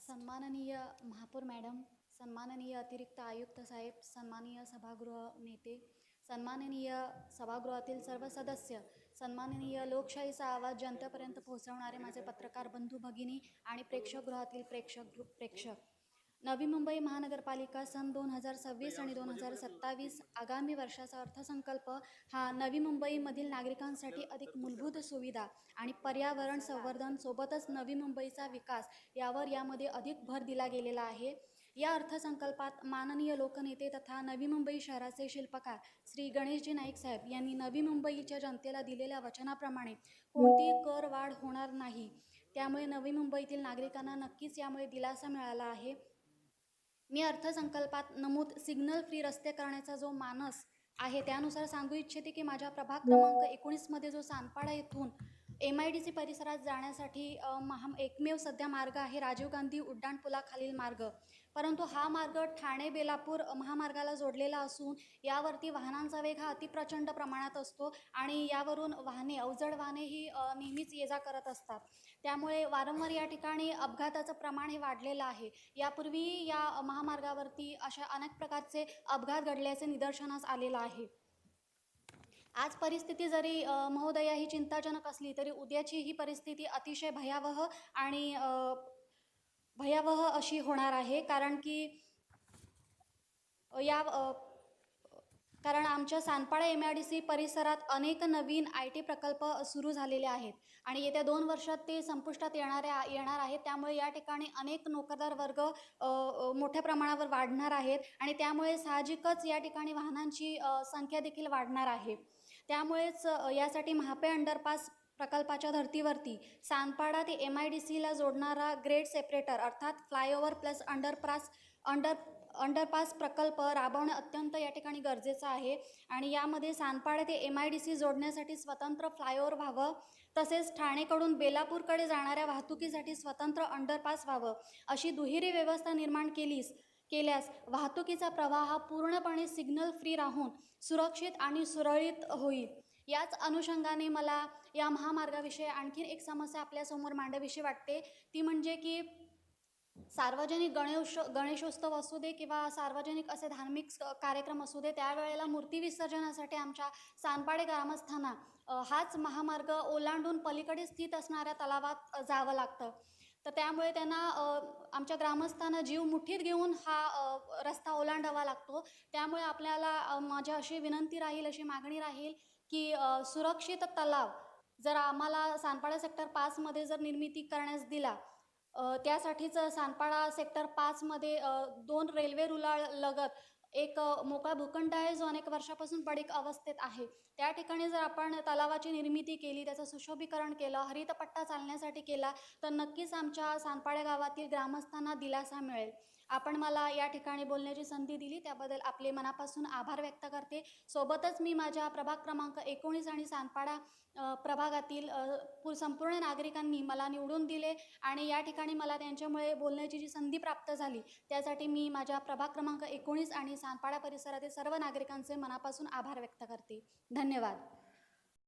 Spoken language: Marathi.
सन्माननीय महापौर मॅडम, सन्माननीय अतिरिक्त आयुक्त साहेब, सन्माननीय सभागृह नेते, सन्माननीय सभागृहातील सर्व सदस्य, सन्माननीय लोकशाहीचा आवाज जनतेपर्यंत पोहोचवणारे माझे पत्रकार बंधू भगिनी आणि प्रेक्षकगृहातील प्रेक्षक. नवी मुंबई महानगरपालिका सन 2026 आणि 2027 आगामी वर्षाचा अर्थसंकल्प हा नवी मुंबईमधील नागरिकांसाठी अधिक मूलभूत सुविधा आणि पर्यावरण संवर्धन सोबतच नवी मुंबईचा विकास यामध्ये अधिक भर दिला गेलेला आहे. या अर्थसंकल्पात माननीय लोकनेते तथा नवी मुंबई शहराचे शिल्पकार श्री गणेशजी नाईक साहेब यांनी नवी मुंबईच्या जनतेला दिलेल्या वचनाप्रमाणे कोणतीही कर वाढ होणार नाही. त्यामुळे नवी मुंबईतील नागरिकांना नक्कीच यामुळे दिलासा मिळाला आहे. मी अर्थसंकल्पात नमूद सिग्नल फ्री रस्ते करण्याचा जो मानस आहे त्यानुसार सांगू इच्छिते की माझ्या प्रभाग क्रमांक 19 मध्ये जो सानपाडा येथून MIDC परिसरात जाण्यासाठी एकमेव सध्या मार्ग आहे राजीव गांधी उड्डाणपुलाखालील मार्ग. परंतु हा मार्ग ठाणे बेलापूर महामार्गाला जोडलेला असून यावरती वाहनांचा वेग हा अतिप्रचंड प्रमाणात असतो आणि यावरून अवजड वाहने ही नेहमीच ये जा करत असतात. त्यामुळे वारंवार या ठिकाणी अपघाताचं प्रमाण हे वाढलेलं आहे. यापूर्वी या महामार्गावरती अशा अनेक प्रकारचे अपघात घडल्याचे निदर्शनास आलेलं आहे. आज परिस्थिती जरी महोदया ही चिंताजनक असली तरी उद्याची ही परिस्थिती अतिशय भयावह अशी होणार आहे. कारण आमच्या सानपाडा MIDC परिसरात अनेक नवीन IT प्रकल्प सुरू झालेले आहेत आणि येत्या 2 वर्षात ते संपुष्टात येणार आहेत. त्यामुळे या ठिकाणी अनेक नोकरदार वर्ग मोठ्या प्रमाणावर वाढणार आहेत आणि त्यामुळे साहजिकच या ठिकाणी वाहनांची संख्या देखील वाढणार आहे. त्यामुळेच यासाठी महापे अंडरपास प्रकल्पाच्या धर्तीवरती सानपाडा ते MIDCला जोडणारा ग्रेड सेपरेटर अर्थात फ्लायओव्हर प्लस अंडरपास प्रकल्प राबवणे अत्यंत या ठिकाणी गरजेचं आहे आणि यामध्ये सानपाडा ते MIDC जोडण्यासाठी स्वतंत्र फ्लायओव्हर व्हावं, तसेच ठाणेकडून बेलापूरकडे जाणाऱ्या वाहतुकीसाठी स्वतंत्र अंडरपास व्हावं. अशी दुहेरी व्यवस्था निर्माण केल्यास वाहतुकीचा प्रवाह हा पूर्णपणे सिग्नल फ्री राहून सुरक्षित आणि सुरळीत होईल. याच अनुषंगाने मला या महामार्गाविषयी आणखीन एक समस्या आपल्यासमोर मांडावीशी वाटते. ती म्हणजे की सार्वजनिक गणेशोत्सव असू दे किंवा सार्वजनिक असे धार्मिक कार्यक्रम असू दे, त्यावेळेला मूर्ती विसर्जनासाठी आमच्या सानपाडे ग्रामस्थांना हाच महामार्ग ओलांडून पलीकडे स्थित असणाऱ्या तलावात जावं लागतं. तर त्यामुळे त्यांना आमच्या ग्रामस्थांना जीव मुठीत घेऊन हा रस्ता ओलांडावा लागतो. त्यामुळे आपल्याला माझी अशी विनंती राहील, अशी मागणी राहील की सुरक्षित तलाव जर आम्हाला सानपाडा सेक्टर 5 जर निर्मिती करण्यास दिला, त्यासाठीच सानपाडा सेक्टर 5 2 रेल्वे रुळालगत एक मोकळा भूखंड आहे जो अनेक वर्षापासून पडीक अवस्थेत आहे. त्या ठिकाणी जर आपण तलावाची निर्मिती केली, त्याचं सुशोभीकरण केलं, हरितपट्टा चालण्यासाठी केला तर नक्कीच आमच्या सानपाडा गावातील ग्रामस्थांना दिलासा मिळेल. आपण मला या ठिकाणी बोलण्याची संधी दिली त्याबद्दल आपले मनापासून आभार व्यक्त करते. सोबतच मी माझ्या प्रभाग क्रमांक 19 आणि सानपाडा प्रभागातील संपूर्ण नागरिकांनी मला निवडून दिले आणि या ठिकाणी मला त्यांच्यामुळे बोलण्याची जी संधी प्राप्त झाली त्यासाठी मी माझ्या प्रभाग क्रमांक 19 आणि सानपाडा परिसरातील सर्व नागरिकांचे मनापासून आभार व्यक्त करते. धन्यवाद.